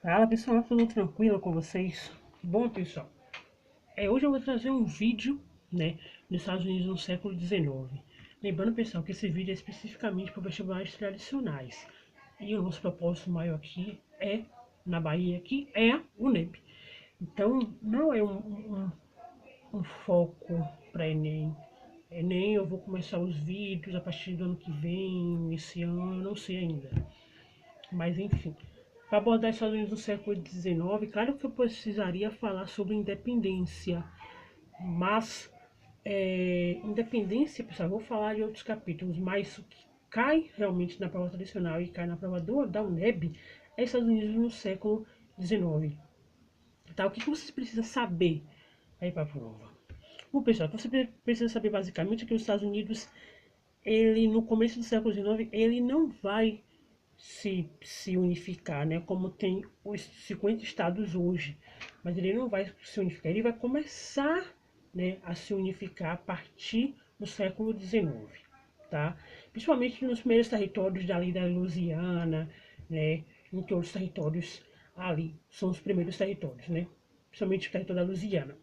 Fala pessoal, tudo tranquilo com vocês? Bom pessoal, hoje eu vou trazer um vídeo, né, dos Estados Unidos no século XIX. Lembrando pessoal que esse vídeo é especificamente para vestibulares tradicionais. E o nosso propósito maior aqui na Bahia, aqui é a UNEB. Então não é um foco para Enem. Enem eu vou começar os vídeos a partir do ano que vem, esse ano, eu não sei ainda. Mas enfim, para abordar os Estados Unidos no século XIX, claro que eu precisaria falar sobre independência, mas independência, pessoal, eu vou falar de outros capítulos, mas o que cai realmente na prova tradicional e cai na prova da UNEB é Estados Unidos no século XIX. Tá? O que você precisa saber aí para a prova? Bom, pessoal, você precisa saber basicamente que os Estados Unidos, ele no começo do século XIX, ele não vai se unificar, né? Como tem os 50 estados hoje. Mas ele não vai se unificar, ele vai começar, né, a se unificar a partir do século XIX, tá? Principalmente nos primeiros territórios dali da Louisiana, né? Entre outros territórios ali, são os primeiros territórios, né? Principalmente o território da Louisiana.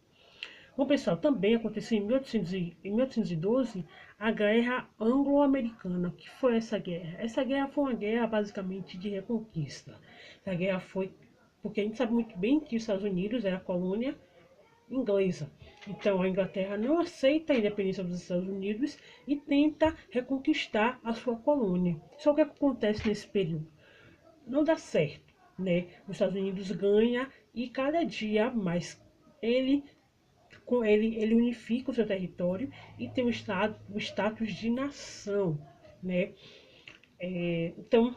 Bom, pessoal, também aconteceu em 1812 a Guerra Anglo-Americana. O que foi essa guerra? Essa guerra foi uma guerra basicamente de reconquista. Essa guerra foi porque a gente sabe muito bem que os Estados Unidos era a colônia inglesa. Então a Inglaterra não aceita a independência dos Estados Unidos e tenta reconquistar a sua colônia. Só que o que acontece nesse período? Não dá certo, né? Os Estados Unidos ganha e cada dia mais ele ele unifica o seu território e tem o status de nação, né? Então,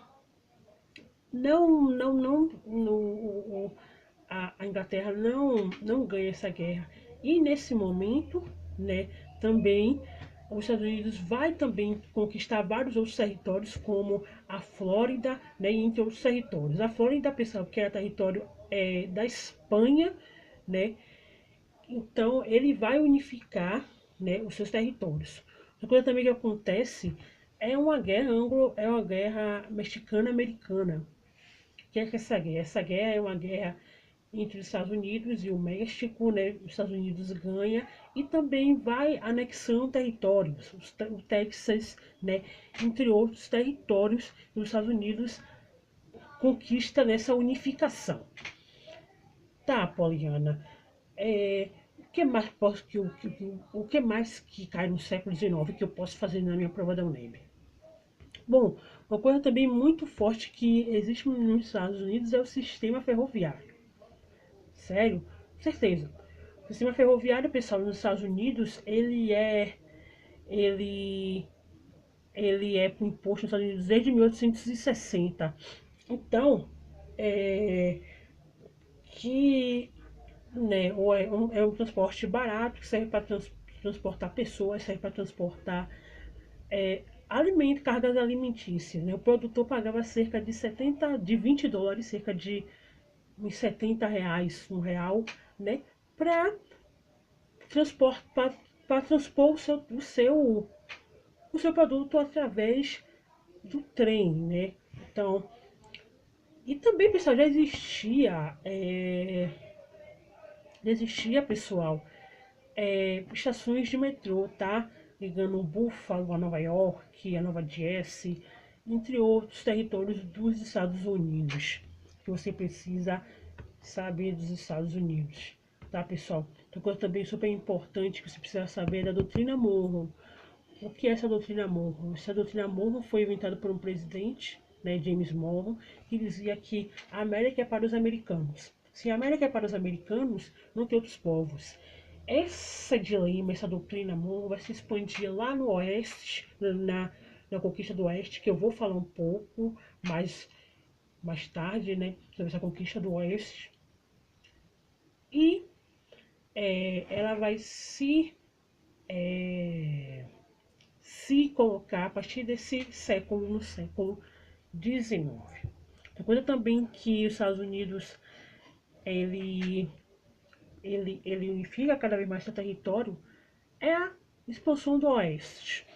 a Inglaterra não ganha essa guerra. E nesse momento, né, também os Estados Unidos vai também conquistar vários outros territórios, como a Flórida, né, e entre outros territórios. A Flórida, pessoal, que era território da Espanha, né, então, ele vai unificar, né, os seus territórios. Outra coisa também que acontece é uma guerra mexicana-americana. O que é essa guerra? Essa guerra é uma guerra entre os Estados Unidos e o México, né? Os Estados Unidos ganha e também vai anexando territórios, o Texas, né? Entre outros territórios que os Estados Unidos conquista nessa unificação. Tá, Poliana. O que mais o que mais que cai no século XIX que eu posso fazer na minha prova da UNEB? Bom, uma coisa também muito forte que existe nos Estados Unidos é o sistema ferroviário. Sério? Com certeza. O sistema ferroviário, pessoal, nos Estados Unidos, ele ele é imposto nos Estados Unidos desde 1860. Então, é, que né, ou é um transporte barato que serve para transportar pessoas, serve para transportar alimento, cargas alimentícias. Né? O produtor pagava cerca de US$ 20, cerca de uns R$ 70, R$ 1, né? Para transpor o seu produto através do trem, né? Então, e também, pessoal, já existia, pessoal, estações de metrô, tá? Ligando Buffalo a Nova York, a Nova Jersey, entre outros territórios dos Estados Unidos, que você precisa saber dos Estados Unidos, tá, pessoal? Outra coisa também super importante que você precisa saber é da doutrina Monroe. O que é essa doutrina Monroe? Essa doutrina Monroe foi inventada por um presidente, né, James Monroe, que dizia que a América é para os americanos. Se a América é para os americanos, não tem outros povos. Essa dilema, essa doutrina Monroe vai se expandir lá no Oeste, na conquista do Oeste, que eu vou falar um pouco mais tarde, né, sobre essa conquista do Oeste. E ela vai se colocar a partir desse século, no século XIX. Outra coisa também que os Estados Unidos ele, ele unifica cada vez mais seu território é a expansão do Oeste.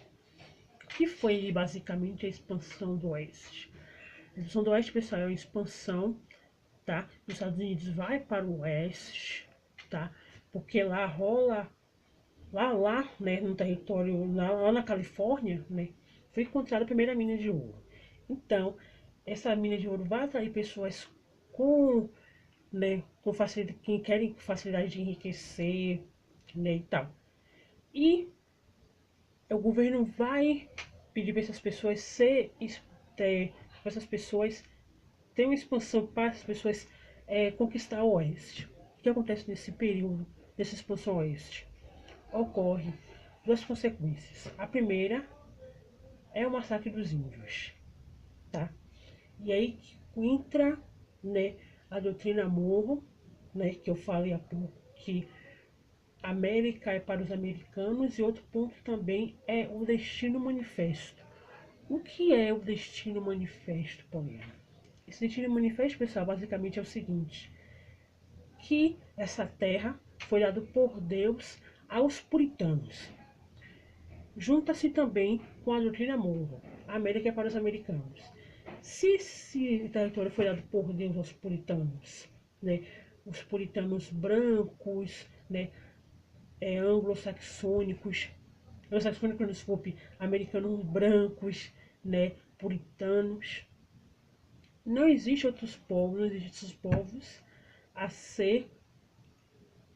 O que foi basicamente a expansão do Oeste? A expansão do Oeste, pessoal, é uma expansão tá? Dos Estados Unidos vai para o oeste, tá? Porque lá rola, né, no território, lá na Califórnia, né, foi encontrada a primeira mina de ouro. Então, essa mina de ouro vai atrair pessoas com, né, com facilidade, que querem facilidade de enriquecer, né, e tal. E o governo vai pedir para essas pessoas para essas pessoas ter uma expansão para as pessoas conquistar o oeste. O que acontece nesse período dessa expansão oeste? Ocorre duas consequências. A primeira é o massacre dos índios, tá? E aí entra, né, a doutrina Monroe, né, que eu falei há pouco, que América é para os americanos, e outro ponto também é o Destino Manifesto. O que é o Destino Manifesto, Poliana? Esse Destino Manifesto, pessoal, basicamente é o seguinte, que essa terra foi dada por Deus aos puritanos. Junta-se também com a doutrina Monroe, a América é para os americanos. Se esse território foi dado por Deus aos puritanos, né, os puritanos brancos, né, anglo-saxônicos, desculpe, americanos brancos, né, puritanos. Não existe outros povos, não existe outros povos a ser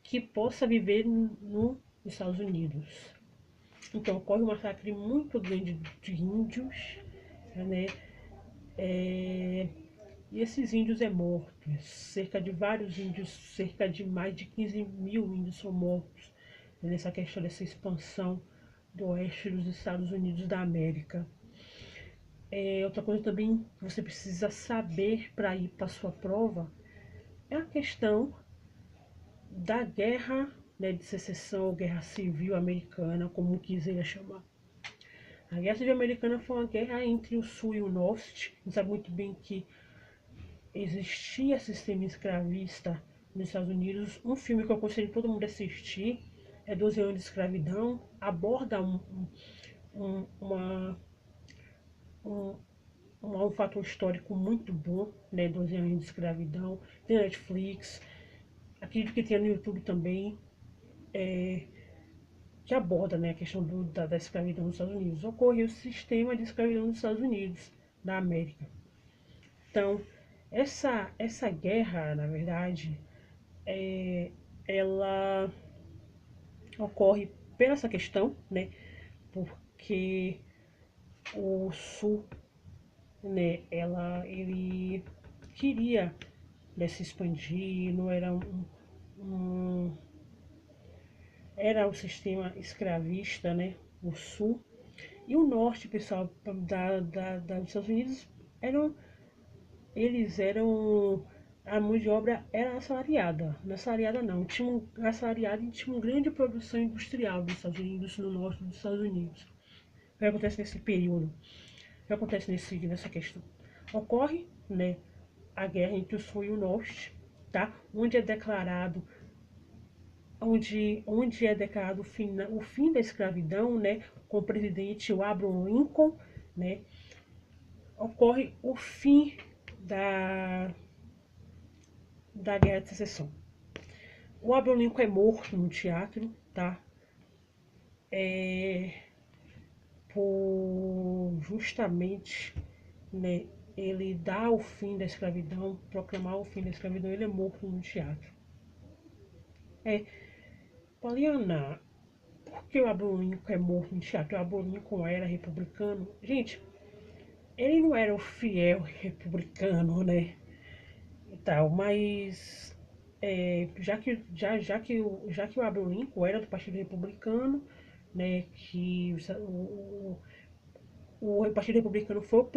que possa viver nos Estados Unidos. Então ocorre um massacre muito grande de índios, né? E esses índios é mortos, cerca de vários índios, cerca de mais de 15 mil índios são mortos nessa questão dessa expansão do oeste dos Estados Unidos da América. Outra coisa também que você precisa saber para ir para a sua prova é a questão da guerra, né, de secessão, guerra civil americana, como quiser chamar. A guerra civil americana foi uma guerra entre o sul e o norte. A gente sabe muito bem que existia sistema escravista nos Estados Unidos. Um filme que eu aconselho todo mundo a assistir é 12 anos de escravidão. Aborda um fator histórico muito bom, né? 12 anos de escravidão. Tem Netflix, acredito que tem no YouTube também, que aborda, né, a questão da escravidão nos Estados Unidos. Ocorreu o sistema de escravidão nos Estados Unidos, da América. Então, essa guerra, na verdade, ela ocorre pela essa questão, né, porque o Sul, né, ele queria, né, se expandir, não era era o sistema escravista, né, o Sul, e o Norte, pessoal, dos Estados Unidos, eles eram, a mão de obra era assalariada, não assalariada não, tinha assalariada e tinha uma grande produção industrial dos Estados Unidos, no norte dos Estados Unidos. O que acontece nesse período? O que acontece nessa questão? Ocorre, né, a guerra entre o Sul e o Norte, tá? Onde é declarado o fim da escravidão, né, com o presidente Abraham Lincoln, né, ocorre o fim da Guerra de Secessão. O Abraham Lincoln é morto no teatro, tá? Por justamente, né, ele dá o fim da escravidão, proclamar o fim da escravidão, ele é morto no teatro. Poliana, por que o Abraham Lincoln é morto no teatro? O Abraham Lincoln era republicano? Gente, ele não era o fiel republicano, né? E tal, mas já que o Abraham Lincoln era do Partido Republicano, né? Que o Partido Republicano foi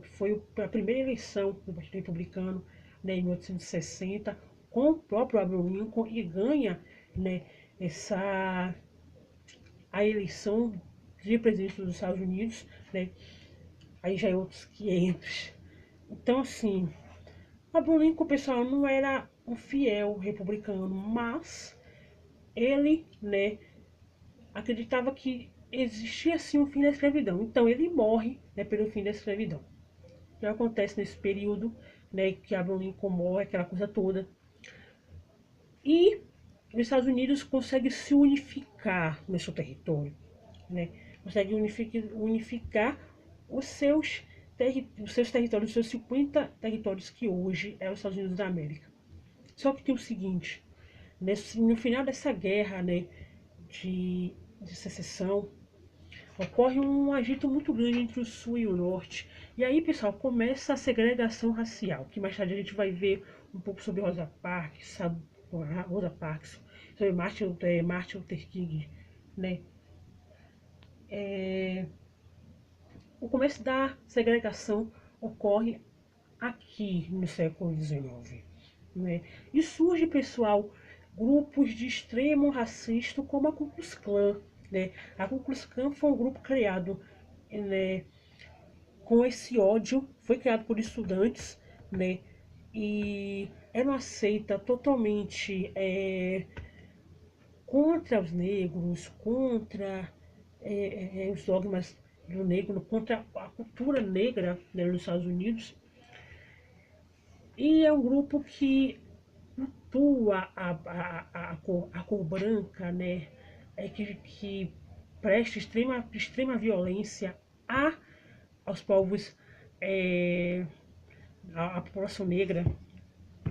foi a primeira eleição do Partido Republicano, né, em 1860, com o próprio Abraham Lincoln, e ganha, né, a eleição de presidente dos Estados Unidos, né, aí já é outros 500. Então, assim, Abraham Lincoln, pessoal, não era um fiel republicano, mas ele, né, acreditava que existia sim um fim da escravidão. Então ele morre, né, pelo fim da escravidão. O que acontece nesse período? né, que Abraham Lincoln morre, aquela coisa toda. E os Estados Unidos conseguem se unificar no seu território, né? Consegue unificar os seus territórios, os seus 50 territórios que hoje é os Estados Unidos da América. Só que tem o seguinte, no final dessa guerra, né, de secessão, ocorre um agito muito grande entre o sul e o norte. E aí, pessoal, começa a segregação racial, que mais tarde a gente vai ver um pouco sobre Rosa Parks, sabe? Rosa Parks, sobre Martin Luther King, né? O começo da segregação ocorre aqui no século XIX, né? E surge, pessoal, grupos de extremo racista como a Ku Klux Klan, né? A Ku Klux Klan foi um grupo criado, né, com esse ódio, foi criado por estudantes, né? E era uma seita totalmente contra os negros, contra os dogmas do negro, contra a cultura negra, né, nos Estados Unidos. E é um grupo que cultua a cor branca, né? Que presta extrema violência aos povos, à população negra.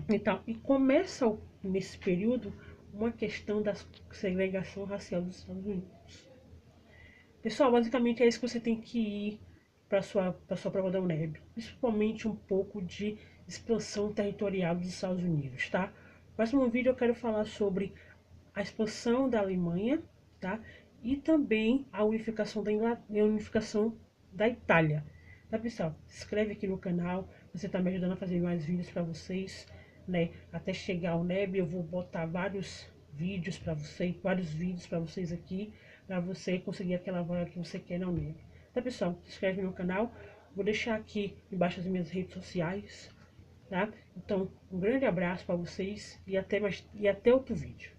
Então, e começa nesse período uma questão da segregação racial dos Estados Unidos. Pessoal, basicamente é isso que você tem que ir para sua prova da UNEB, principalmente um pouco de expansão territorial dos Estados Unidos, tá? No próximo vídeo eu quero falar sobre a expansão da Alemanha, tá? E também a unificação a unificação da Itália, tá, pessoal? Se inscreve aqui no canal, você tá me ajudando a fazer mais vídeos para vocês, né? Até chegar ao UNEB eu vou botar vários vídeos para vocês aqui, para você conseguir aquela vaga que você quer na UNEB. Tá, pessoal? Se inscreve no canal, vou deixar aqui embaixo as minhas redes sociais, tá? Então, um grande abraço para vocês e até outro vídeo.